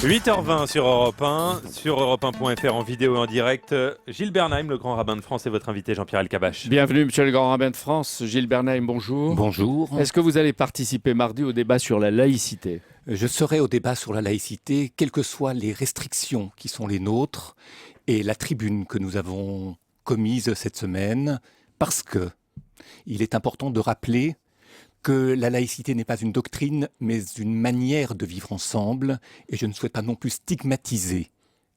8h20 sur Europe 1, sur europe1.fr en vidéo et en direct. Gilles Bernheim, le grand rabbin de France, et votre invité Jean-Pierre Elkabbach. Bienvenue, monsieur le grand rabbin de France. Gilles Bernheim, bonjour. Bonjour. Est-ce que vous allez participer mardi au débat sur la laïcité ? Je serai au débat sur la laïcité, quelles que soient les restrictions qui sont les nôtres et la tribune que nous avons commise cette semaine, parce que il est important de rappeler que la laïcité n'est pas une doctrine, mais une manière de vivre ensemble, et je ne souhaite pas non plus stigmatiser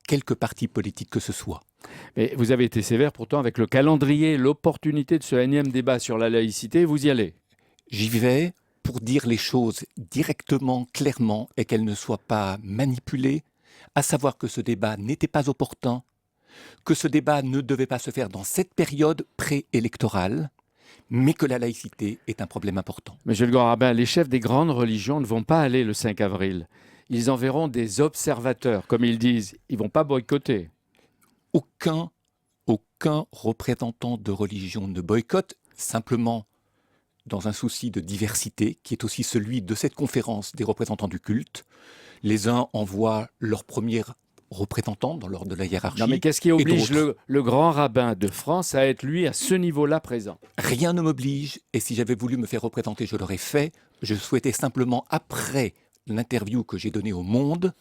quelque parti politique que ce soit. Mais vous avez été sévère pourtant avec le calendrier, l'opportunité de ce énième débat sur la laïcité, vous y allez. J'y vais pour dire les choses directement, clairement, et qu'elles ne soient pas manipulées, à savoir que ce débat n'était pas opportun, que ce débat ne devait pas se faire dans cette période préélectorale, mais que la laïcité est un problème important. Monsieur le grand rabbin, les chefs des grandes religions ne vont pas aller le 5 avril. Ils enverront des observateurs, comme ils disent. Ils ne vont pas boycotter. Aucun représentant de religion ne boycotte, simplement dans un souci de diversité, qui est aussi celui de cette conférence des représentants du culte. Les uns envoient leur premier représentant dans l'ordre de la hiérarchie. Non mais qu'est-ce qui oblige le grand rabbin de France à être, lui, à ce niveau-là présent ? Rien ne m'oblige, et si j'avais voulu me faire représenter, je l'aurais fait. Je souhaitais simplement, après l'interview que j'ai donnée au Monde,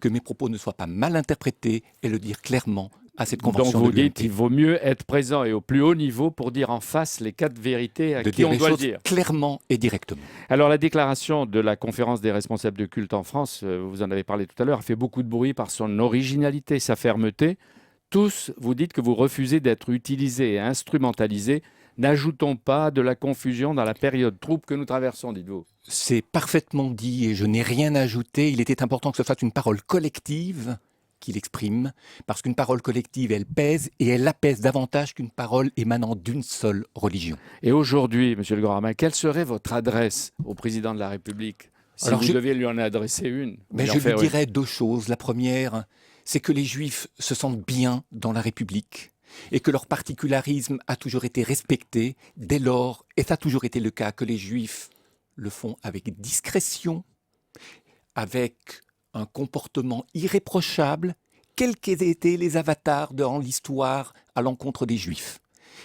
que mes propos ne soient pas mal interprétés et le dire clairement à cette convention. Donc vous de l'UMP. dites qu'il vaut mieux être présent et au plus haut niveau pour dire en face les quatre vérités à qui on doit le dire. Clairement et directement. Alors la déclaration de la conférence des responsables de culte en France, vous en avez parlé tout à l'heure, a fait beaucoup de bruit par son originalité, sa fermeté. Tous, vous dites que vous refusez d'être utilisés et instrumentalisés. N'ajoutons pas de la confusion dans la période trouble que nous traversons, dites-vous. C'est parfaitement dit et je n'ai rien ajouté. Il était important que ce soit une parole collective qu'il exprime, parce qu'une parole collective, elle pèse, et elle apaise davantage qu'une parole émanant d'une seule religion. Et aujourd'hui, monsieur le grand rabbin, quelle serait votre adresse au président de la République si vous deviez lui en adresser une? Mais je lui dirais deux choses. La première, c'est que les Juifs se sentent bien dans la République et que leur particularisme a toujours été respecté dès lors, et ça a toujours été le cas, que les Juifs le font avec discrétion, avec un comportement irréprochable, quels qu'aient été les avatars dans l'histoire à l'encontre des Juifs.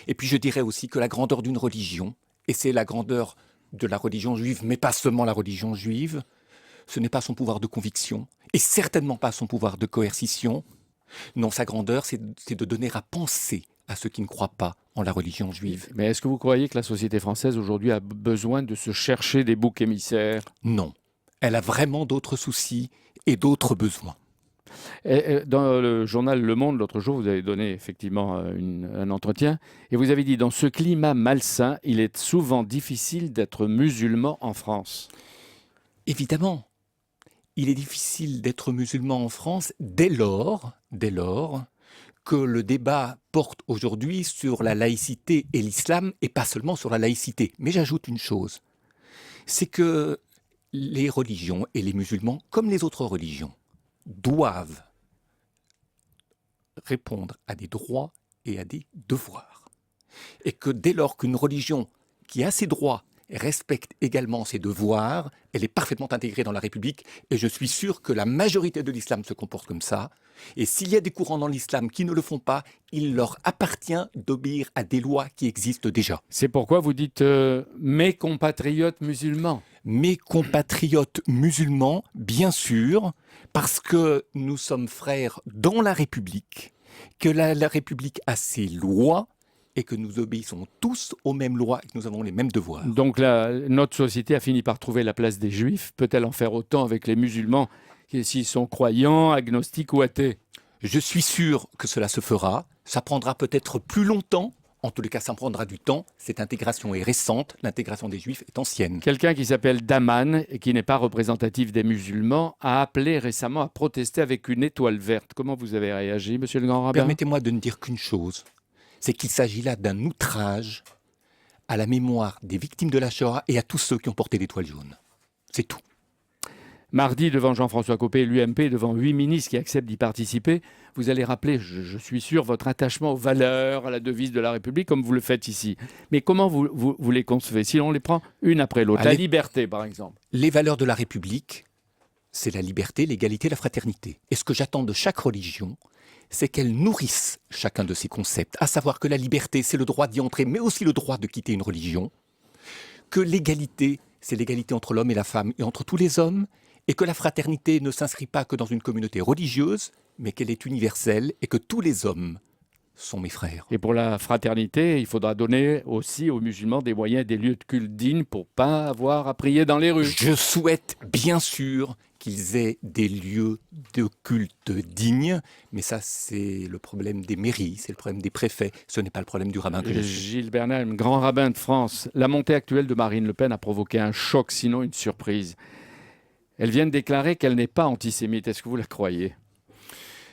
Et puis je dirais aussi que la grandeur d'une religion, et c'est la grandeur de la religion juive, mais pas seulement la religion juive, ce n'est pas son pouvoir de conviction, et certainement pas son pouvoir de coercition. Non, sa grandeur, c'est de donner à penser à ceux qui ne croient pas en la religion juive. Mais est-ce que vous croyez que la société française aujourd'hui a besoin de se chercher des boucs émissaires ? Non. Elle a vraiment d'autres soucis et d'autres besoins. Dans le journal Le Monde, l'autre jour, vous avez donné effectivement un entretien et vous avez dit « Dans ce climat malsain, il est souvent difficile d'être musulman en France ». Évidemment, il est difficile d'être musulman en France dès lors que le débat porte aujourd'hui sur la laïcité et l'islam et pas seulement sur la laïcité. Mais j'ajoute une chose, c'est que les religions et les musulmans, comme les autres religions, doivent répondre à des droits et à des devoirs. Et que dès lors qu'une religion qui a ses droits respecte également ses devoirs, elle est parfaitement intégrée dans la République, et je suis sûr que la majorité de l'islam se comporte comme ça. Et s'il y a des courants dans l'islam qui ne le font pas, il leur appartient d'obéir à des lois qui existent déjà. C'est pourquoi vous dites mes compatriotes musulmans. Mes compatriotes musulmans, bien sûr, parce que nous sommes frères dans la République, que la République a ses lois, et que nous obéissons tous aux mêmes lois et que nous avons les mêmes devoirs. Donc notre société a fini par trouver la place des Juifs. Peut-elle en faire autant avec les musulmans, s'ils sont croyants, agnostiques ou athées ? Je suis sûr que cela se fera. Ça prendra peut-être plus longtemps. En tous les cas, ça prendra du temps. Cette intégration est récente. L'intégration des Juifs est ancienne. Quelqu'un qui s'appelle Daman, et qui n'est pas représentatif des musulmans, a appelé récemment à protester avec une étoile verte. Comment vous avez réagi, monsieur le grand rabbin ? Permettez-moi de ne dire qu'une chose. C'est qu'il s'agit là d'un outrage à la mémoire des victimes de la Shoah et à tous ceux qui ont porté l'étoile jaune. C'est tout. Mardi, devant Jean-François Copé et l'UMP, devant 8 ministres qui acceptent d'y participer, vous allez rappeler, je suis sûr, votre attachement aux valeurs, à la devise de la République, comme vous le faites ici. Mais comment vous les concevez, si on les prend une après l'autre ? La liberté, par exemple. Les valeurs de la République c'est la liberté, l'égalité, la fraternité. Et ce que j'attends de chaque religion, c'est qu'elle nourrisse chacun de ces concepts, à savoir que la liberté, c'est le droit d'y entrer, mais aussi le droit de quitter une religion, que l'égalité, c'est l'égalité entre l'homme et la femme et entre tous les hommes, et que la fraternité ne s'inscrit pas que dans une communauté religieuse, mais qu'elle est universelle et que tous les hommes sont mes frères. Et pour la fraternité, il faudra donner aussi aux musulmans des moyens, des lieux de culte dignes pour pas avoir à prier dans les rues. Je souhaite bien sûr qu'ils aient des lieux de culte dignes, mais ça c'est le problème des mairies, c'est le problème des préfets, ce n'est pas le problème du rabbin que je suis. Gilles Bernheim, grand rabbin de France, la montée actuelle de Marine Le Pen a provoqué un choc, sinon une surprise. Elle vient de déclarer qu'elle n'est pas antisémite. Est-ce que vous la croyez ?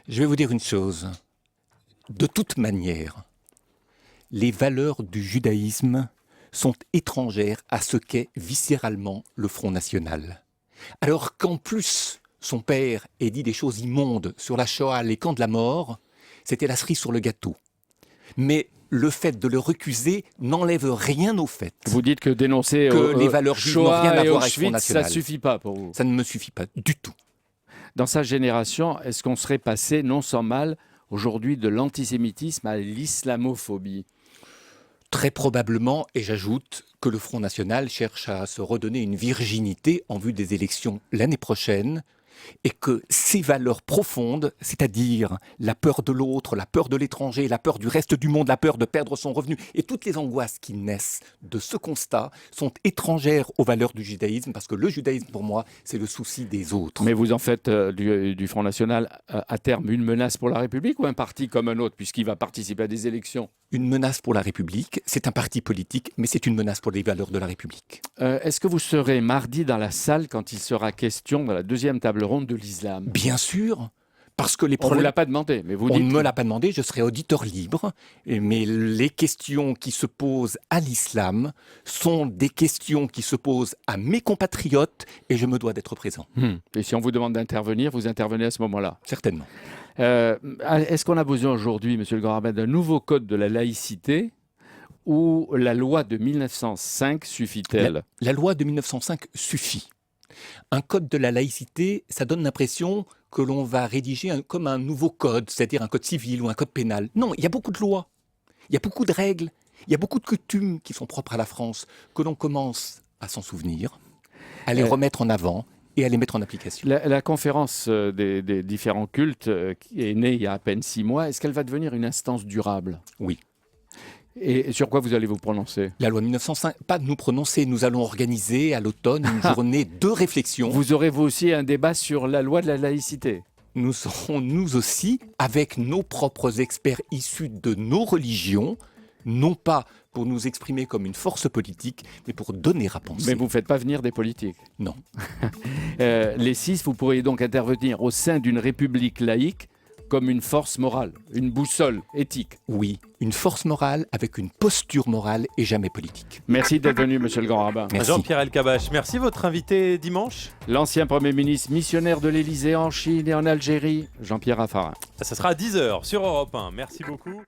Je vais vous dire une chose. De toute manière, les valeurs du judaïsme sont étrangères à ce qu'est viscéralement le Front National. Alors qu'en plus, son père ait dit des choses immondes sur la Shoah, les camps de la mort, c'était la cerise sur le gâteau. Mais le fait de le recuser n'enlève rien au fait. Vous dites que dénoncer que les valeurs juives n'ont Shoah rien à et voir avec le Front Auschwitz, National. ça ne suffit pas pour vous. Ça ne me suffit pas du tout. Dans sa génération, est-ce qu'on serait passé, non sans mal, aujourd'hui de l'antisémitisme à l'islamophobie ? Très probablement, et j'ajoute que le Front National cherche à se redonner une virginité en vue des élections l'année prochaine, et que ces valeurs profondes, c'est-à-dire la peur de l'autre, la peur de l'étranger, la peur du reste du monde, la peur de perdre son revenu, et toutes les angoisses qui naissent de ce constat, sont étrangères aux valeurs du judaïsme, parce que le judaïsme, pour moi, c'est le souci des autres. Mais vous en faites du Front National à terme une menace pour la République ou un parti comme un autre, puisqu'il va participer à des élections ? Une menace pour la République, c'est un parti politique, mais c'est une menace pour les valeurs de la République. Est-ce que vous serez mardi dans la salle quand il sera question dans la deuxième table ronde de l'islam ? Bien sûr, parce que les On ne vous problèmes... l'a pas demandé, mais vous On dites... ne me l'a pas demandé, je serai auditeur libre, mais les questions qui se posent à l'islam sont des questions qui se posent à mes compatriotes et je me dois d'être présent. Et si on vous demande d'intervenir, vous intervenez à ce moment-là. Certainement. Est-ce qu'on a besoin aujourd'hui, monsieur le grand rabbin, d'un nouveau code de la laïcité ou la loi de 1905 suffit-elle ? La loi de 1905 suffit. Un code de la laïcité, ça donne l'impression que l'on va rédiger comme un nouveau code, c'est-à-dire un code civil ou un code pénal. Non, il y a beaucoup de lois, il y a beaucoup de règles, il y a beaucoup de coutumes qui sont propres à la France, que l'on commence à s'en souvenir, à les remettre en avant et à les mettre en application. La conférence des différents cultes qui est née il y a à peine 6 mois, est-ce qu'elle va devenir une instance durable ? Oui. Et sur quoi vous allez vous prononcer ? La loi de 1905, pas de nous prononcer, nous allons organiser à l'automne une journée de réflexion. Vous aurez vous aussi un débat sur la loi de la laïcité ? Nous serons nous aussi, avec nos propres experts issus de nos religions, non pas pour nous exprimer comme une force politique, mais pour donner à penser. Mais vous ne faites pas venir des politiques ? Non. Les 6, vous pourriez donc intervenir au sein d'une république laïque comme une force morale, une boussole éthique. Oui, une force morale avec une posture morale et jamais politique. Merci d'être venu, monsieur le grand rabbin. Merci. Jean-Pierre Elkabbach, merci. Votre invité dimanche ? L'ancien Premier ministre, missionnaire de l'Élysée en Chine et en Algérie, Jean-Pierre Raffarin. Ça sera à 10h sur Europe 1. Merci beaucoup.